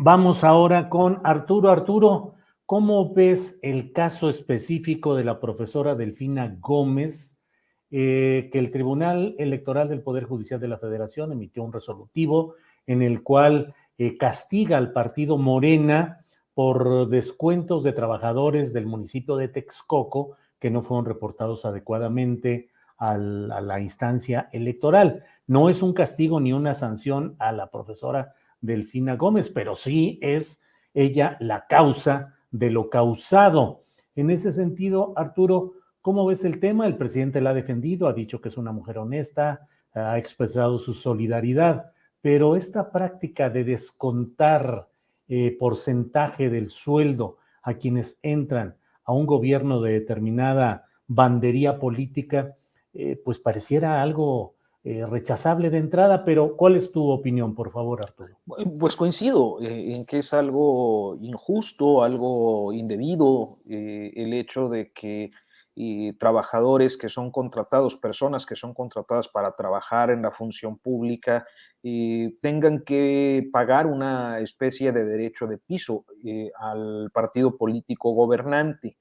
Vamos ahora con Arturo. Arturo, ¿cómo ves el caso específico de la profesora Delfina Gómez, que el Tribunal Electoral del Poder Judicial de la Federación emitió un resolutivo en el cual castiga al partido Morena por descuentos de trabajadores del municipio de Texcoco que no fueron reportados adecuadamente a la instancia electoral? No es un castigo ni una sanción a la profesora Delfina Gómez, pero sí es ella la causa de lo causado. En ese sentido, Arturo, ¿cómo ves el tema? El presidente la ha defendido, ha dicho que es una mujer honesta, ha expresado su solidaridad, pero esta práctica de descontar porcentaje del sueldo a quienes entran a un gobierno de determinada bandería política, pues pareciera algo rechazable de entrada, pero ¿cuál es tu opinión, por favor, Arturo? Pues coincido en que es algo injusto, algo indebido, el hecho de que trabajadores que son contratados, personas que son contratadas para trabajar en la función pública, tengan que pagar una especie de derecho de piso al partido político gobernante.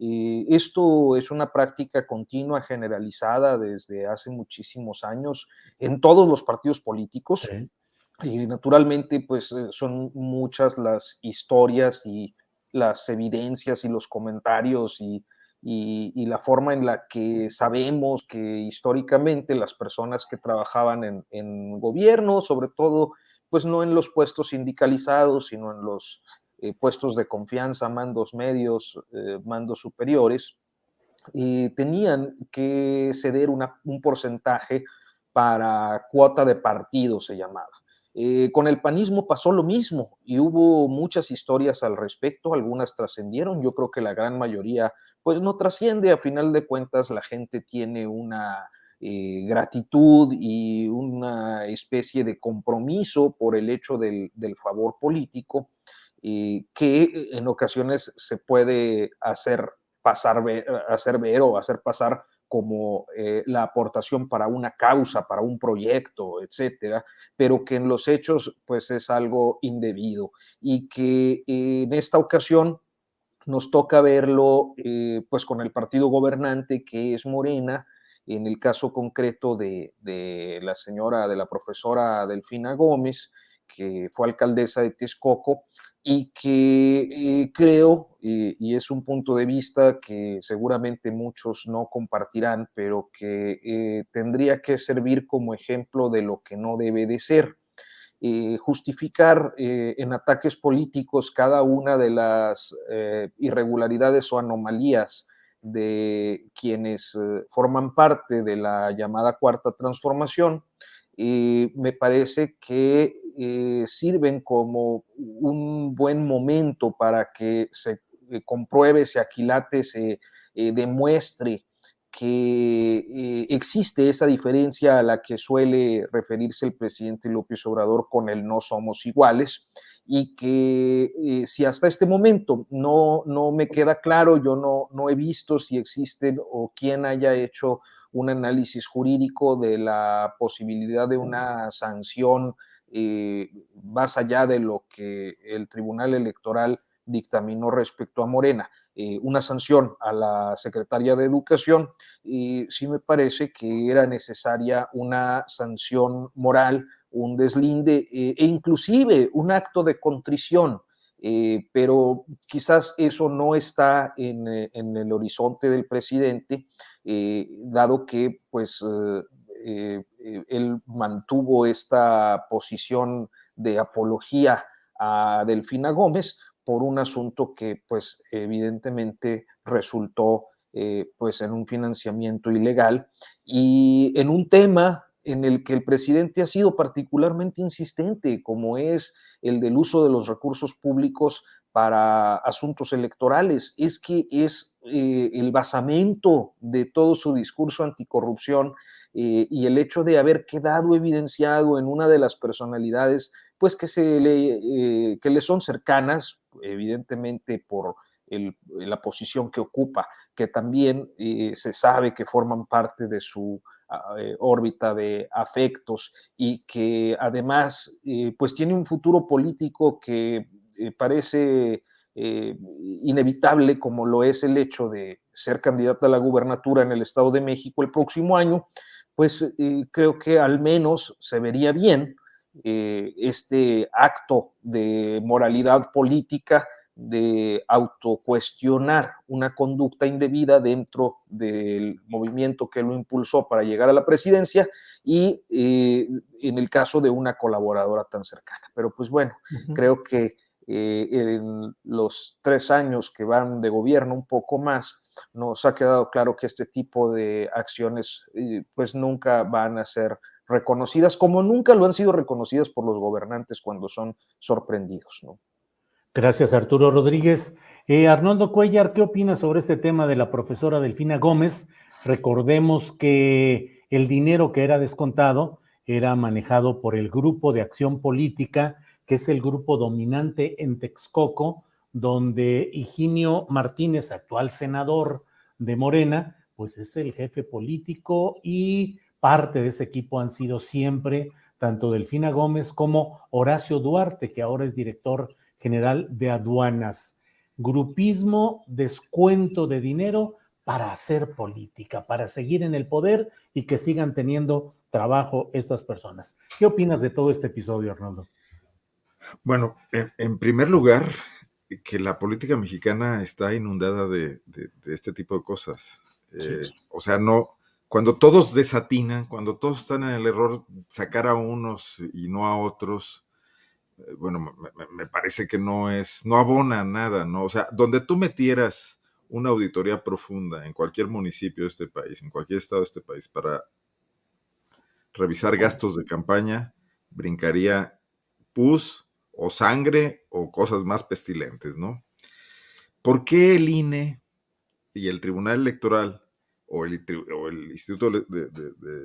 Esto es una práctica continua, generalizada desde hace muchísimos años en todos los partidos políticos. Sí. Y naturalmente, pues son muchas las historias y las evidencias y los comentarios y la forma en la que sabemos que históricamente las personas que trabajaban en gobierno, sobre todo, pues no en los puestos sindicalizados, sino en los puestos de confianza, mandos medios, mandos superiores, tenían que ceder un porcentaje para cuota de partido, se llamaba. Con el panismo pasó lo mismo y hubo muchas historias al respecto, algunas trascendieron, yo creo que la gran mayoría pues no trasciende, a final de cuentas la gente tiene una gratitud y una especie de compromiso por el hecho del favor político, que en ocasiones se puede hacer ver o hacer pasar como la aportación para una causa, para un proyecto, etcétera, pero que en los hechos pues es algo indebido y que en esta ocasión nos toca verlo pues con el partido gobernante que es Morena, en el caso concreto de la señora, de la profesora Delfina Gómez, que fue alcaldesa de Texcoco y que creo, y es un punto de vista que seguramente muchos no compartirán, pero que tendría que servir como ejemplo de lo que no debe de ser. Justificar en ataques políticos cada una de las irregularidades o anomalías de quienes forman parte de la llamada Cuarta Transformación, me parece que sirven como un buen momento para que se compruebe, se aquilate, se demuestre que existe esa diferencia a la que suele referirse el presidente López Obrador con el no somos iguales, y que si hasta este momento no me queda claro, yo no he visto si existen o quién haya hecho un análisis jurídico de la posibilidad de una sanción más allá de lo que el Tribunal Electoral dictaminó respecto a Morena, una sanción a la secretaria de Educación, y sí me parece que era necesaria una sanción moral, un deslinde e inclusive un acto de contrición. Pero quizás eso no está en el horizonte del presidente, dado que pues él mantuvo esta posición de apología a Delfina Gómez por un asunto que pues evidentemente resultó pues en un financiamiento ilegal y en un tema en el que el presidente ha sido particularmente insistente, como es el del uso de los recursos públicos para asuntos electorales. Es que es el basamento de todo su discurso anticorrupción y el hecho de haber quedado evidenciado en una de las personalidades pues que le son cercanas, evidentemente por la posición que ocupa, que también se sabe que forman parte de su órbita de afectos y que además pues tiene un futuro político que parece inevitable, como lo es el hecho de ser candidata a la gubernatura en el Estado de México el próximo año, pues creo que al menos se vería bien este acto de moralidad política, de autocuestionar una conducta indebida dentro del movimiento que lo impulsó para llegar a la presidencia y en el caso de una colaboradora tan cercana. Pero pues bueno, Ujú. creo que en los 3 años que van de gobierno, un poco más, nos ha quedado claro que este tipo de acciones pues nunca van a ser reconocidas, como nunca lo han sido reconocidas por los gobernantes cuando son sorprendidos, ¿no? Gracias, Arturo Rodríguez. Arnoldo Cuellar, ¿qué opinas sobre este tema de la profesora Delfina Gómez? Recordemos que el dinero que era descontado era manejado por el Grupo de Acción Política, que es el grupo dominante en Texcoco, donde Higinio Martínez, actual senador de Morena, pues es el jefe político y parte de ese equipo han sido siempre tanto Delfina Gómez como Horacio Duarte, que ahora es director general de aduanas. Grupismo, descuento de dinero para hacer política, para seguir en el poder y que sigan teniendo trabajo estas personas. ¿Qué opinas de todo este episodio, Arnoldo? Bueno, en primer lugar, que la política mexicana está inundada de este tipo de cosas. Sí. O sea, no, cuando todos desatinan, cuando todos están en el error, sacar a unos y no a otros, bueno, me parece que no abona nada, ¿no? O sea, donde tú metieras una auditoría profunda en cualquier municipio de este país, en cualquier estado de este país, para revisar gastos de campaña, brincaría pus o sangre o cosas más pestilentes, ¿no? ¿Por qué el INE y el Tribunal Electoral o el Instituto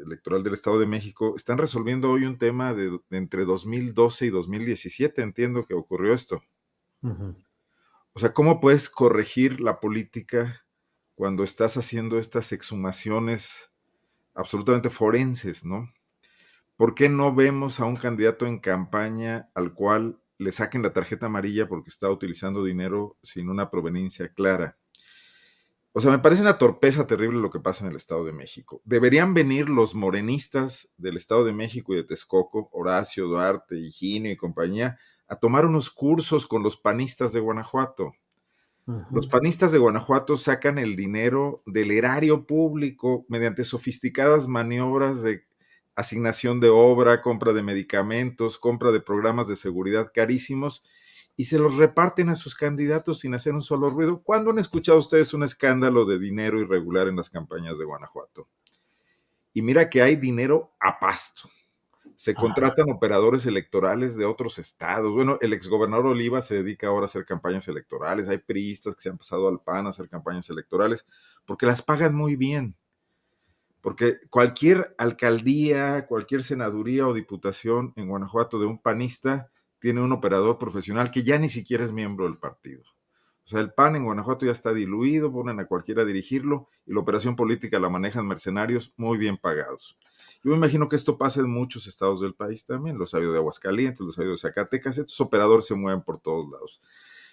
Electoral del Estado de México están resolviendo hoy un tema de entre 2012 y 2017? Entiendo que ocurrió esto. Uh-huh. O sea, ¿cómo puedes corregir la política cuando estás haciendo estas exhumaciones absolutamente forenses, ¿no? ¿Por qué no vemos a un candidato en campaña al cual le saquen la tarjeta amarilla porque está utilizando dinero sin una proveniencia clara? O sea, me parece una torpeza terrible lo que pasa en el Estado de México. Deberían venir los morenistas del Estado de México y de Texcoco, Horacio, Duarte, Higinio y compañía, a tomar unos cursos con los panistas de Guanajuato. Los Uh-huh. panistas de Guanajuato sacan el dinero del erario público mediante sofisticadas maniobras de asignación de obra, compra de medicamentos, compra de programas de seguridad carísimos y se los reparten a sus candidatos sin hacer un solo ruido. ¿Cuándo han escuchado ustedes un escándalo de dinero irregular en las campañas de Guanajuato? Y mira que hay dinero a pasto. Se Ajá. contratan operadores electorales de otros estados. Bueno, el exgobernador Oliva se dedica ahora a hacer campañas electorales. Hay priistas que se han pasado al PAN a hacer campañas electorales porque las pagan muy bien. Porque cualquier alcaldía, cualquier senaduría o diputación en Guanajuato de un panista tiene un operador profesional que ya ni siquiera es miembro del partido. O sea, el PAN en Guanajuato ya está diluido, ponen a cualquiera a dirigirlo y la operación política la manejan mercenarios muy bien pagados. Yo me imagino que esto pasa en muchos estados del país también, los ha habido de Aguascalientes, los ha habido de Zacatecas, estos operadores se mueven por todos lados.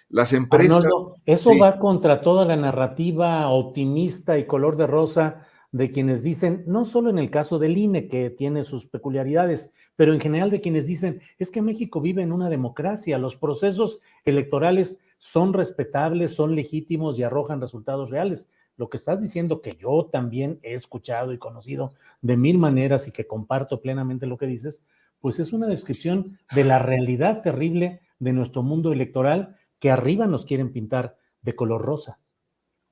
Las empresas, Arnoldo, eso sí, va contra toda la narrativa optimista y color de rosa de quienes dicen, no solo en el caso del INE, que tiene sus peculiaridades, pero en general de quienes dicen, es que México vive en una democracia, los procesos electorales son respetables, son legítimos y arrojan resultados reales. Lo que estás diciendo, que yo también he escuchado y conocido de mil maneras y que comparto plenamente lo que dices, pues es una descripción de la realidad terrible de nuestro mundo electoral que arriba nos quieren pintar de color rosa.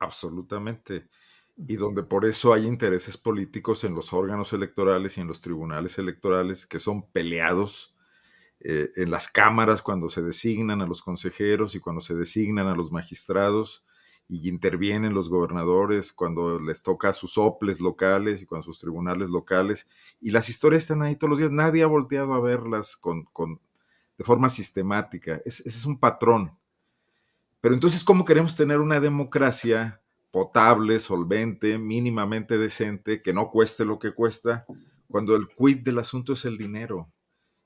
absolutamente. Y donde por eso hay intereses políticos en los órganos electorales y en los tribunales electorales que son peleados en las cámaras cuando se designan a los consejeros y cuando se designan a los magistrados y intervienen los gobernadores cuando les toca a sus OPLES locales y con sus tribunales locales. Y las historias están ahí todos los días. Nadie ha volteado a verlas de forma sistemática. Ese es un patrón. Pero entonces, ¿cómo queremos tener una democracia potable, solvente, mínimamente decente, que no cueste lo que cuesta, cuando el quid del asunto es el dinero.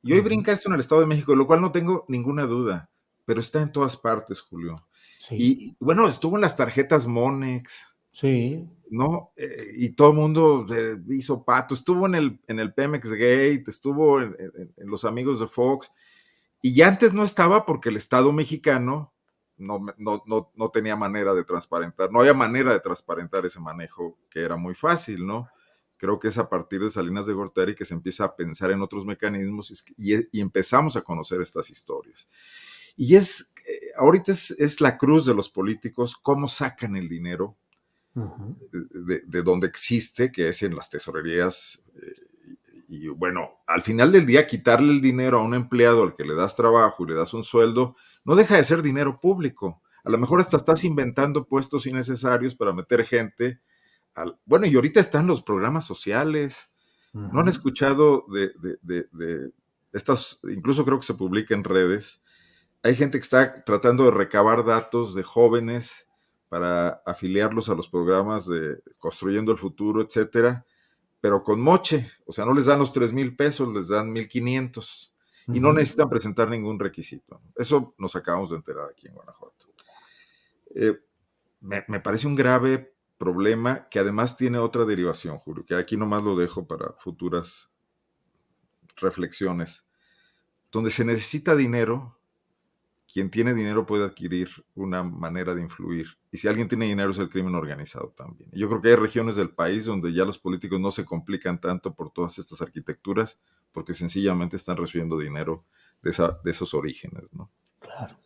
Y hoy brinca esto en el Estado de México, de lo cual no tengo ninguna duda, pero está en todas partes, Julio. Sí, Y bueno, estuvo en las tarjetas Monex, sí. ¿no? Y todo el mundo hizo pato, estuvo en el Pemex Gate, estuvo en los amigos de Fox, y ya antes no estaba porque el Estado mexicano no tenía manera de transparentar, no había manera de transparentar ese manejo, que era muy fácil, ¿no? Creo que es a partir de Salinas de Gortari que se empieza a pensar en otros mecanismos y empezamos a conocer estas historias. Y ahorita es la cruz de los políticos, cómo sacan el dinero de donde existe, que es en las tesorerías. Y bueno, al final del día, quitarle el dinero a un empleado al que le das trabajo y le das un sueldo, no deja de ser dinero público. A lo mejor hasta estás inventando puestos innecesarios para meter gente. Bueno, y ahorita están los programas sociales. ¿No han escuchado de estas? Incluso creo que se publica en redes. Hay gente que está tratando de recabar datos de jóvenes para afiliarlos a los programas de Construyendo el Futuro, etcétera, pero con moche. O sea, no les dan los 3,000 pesos, les dan 1,500 y no necesitan presentar ningún requisito. Eso nos acabamos de enterar aquí en Guanajuato. Me parece un grave problema que además tiene otra derivación, Julio, que aquí nomás lo dejo para futuras reflexiones. Donde se necesita dinero, quien tiene dinero puede adquirir una manera de influir. Y si alguien tiene dinero es el crimen organizado también. Yo creo que hay regiones del país donde ya los políticos no se complican tanto por todas estas arquitecturas, porque sencillamente están recibiendo dinero de esos orígenes, ¿no? Claro.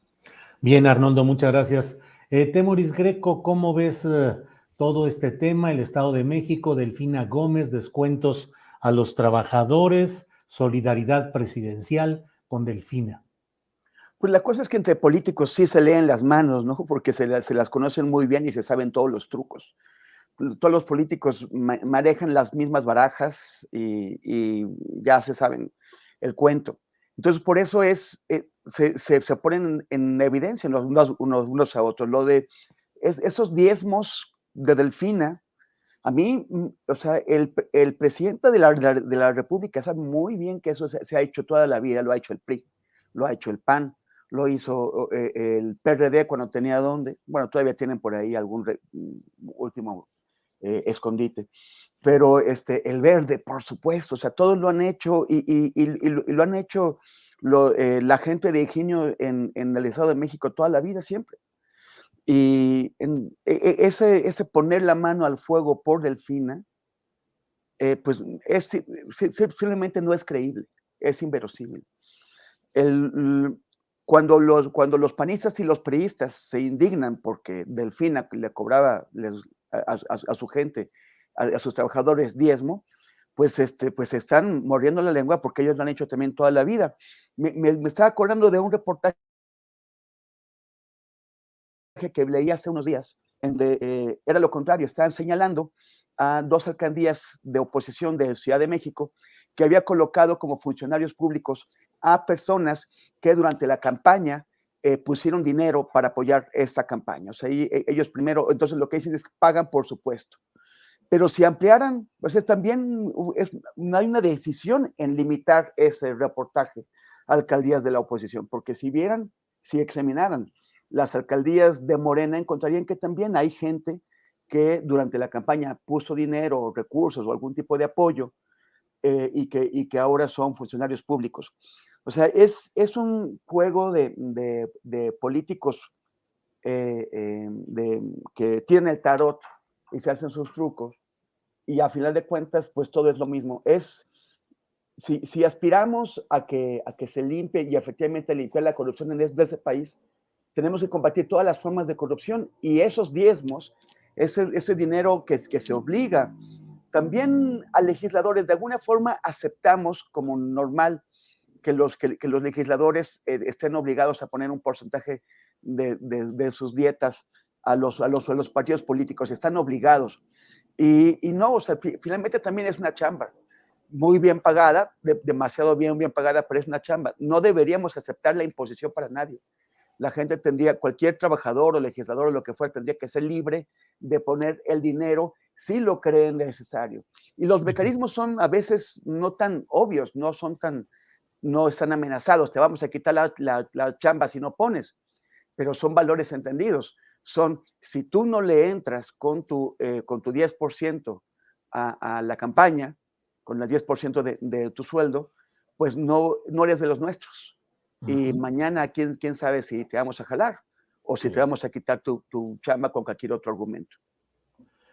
Bien, Arnoldo, muchas gracias. Temoris Greco, ¿cómo ves todo este tema? El Estado de México, Delfina Gómez, descuentos a los trabajadores, solidaridad presidencial con Delfina. Pues la cosa es que entre políticos sí se leen las manos, ¿no? Porque se las conocen muy bien y se saben todos los trucos. Todos los políticos manejan las mismas barajas y ya se saben el cuento. Entonces, por eso se ponen en evidencia unos a otros. Lo de esos diezmos de Delfina, a mí, o sea, el presidente de la República sabe muy bien que eso se ha hecho toda la vida, lo ha hecho el PRI, lo ha hecho el PAN, lo hizo el PRD cuando tenía donde, bueno, todavía tienen por ahí algún último escondite, pero el Verde, por supuesto, o sea, todos lo han hecho y lo han hecho la gente de Ingenio en el Estado de México toda la vida, siempre. Y ese poner la mano al fuego por Delfina, pues simplemente no es creíble, es inverosímil. Cuando los panistas y los priistas se indignan porque Delfina le cobraba a su gente, a sus trabajadores diezmo, pues están mordiendo la lengua porque ellos lo han hecho también toda la vida. Me estaba acordando de un reportaje que leí hace unos días, donde era lo contrario, estaban señalando a 2 alcaldías de oposición de Ciudad de México que había colocado como funcionarios públicos a personas que durante la campaña pusieron dinero para apoyar esta campaña. O sea, ellos primero, entonces lo que dicen es que pagan por supuesto. Pero si ampliaran, pues también no hay una decisión en limitar ese reportaje a alcaldías de la oposición, porque si examinaran las alcaldías de Morena, encontrarían que también hay gente que durante la campaña puso dinero o recursos o algún tipo de apoyo y que ahora son funcionarios públicos. O sea, es un juego de políticos que tienen el tarot y se hacen sus trucos y a final de cuentas, pues todo es lo mismo. Si aspiramos a que se limpie y efectivamente limpiar la corrupción en ese país, tenemos que combatir todas las formas de corrupción y esos diezmos, ese dinero que se obliga, también a legisladores, de alguna forma aceptamos como normal que los legisladores estén obligados a poner un porcentaje de sus dietas a los partidos políticos, están obligados. Y no, o sea, finalmente también es una chamba muy bien pagada, demasiado bien pagada, pero es una chamba. No deberíamos aceptar la imposición para nadie. la gente tendría, cualquier trabajador o legislador o lo que fuera, tendría que ser libre de poner el dinero si lo creen necesario. Y los mecanismos son a veces no tan obvios, no están amenazados, te vamos a quitar la chamba si no pones, pero son valores entendidos. Si tú no le entras con tu 10% a la campaña, con el 10% de tu sueldo, pues no eres de los nuestros. Y mañana, ¿quién sabe si te vamos a jalar o si te vamos a quitar tu chamba con cualquier otro argumento?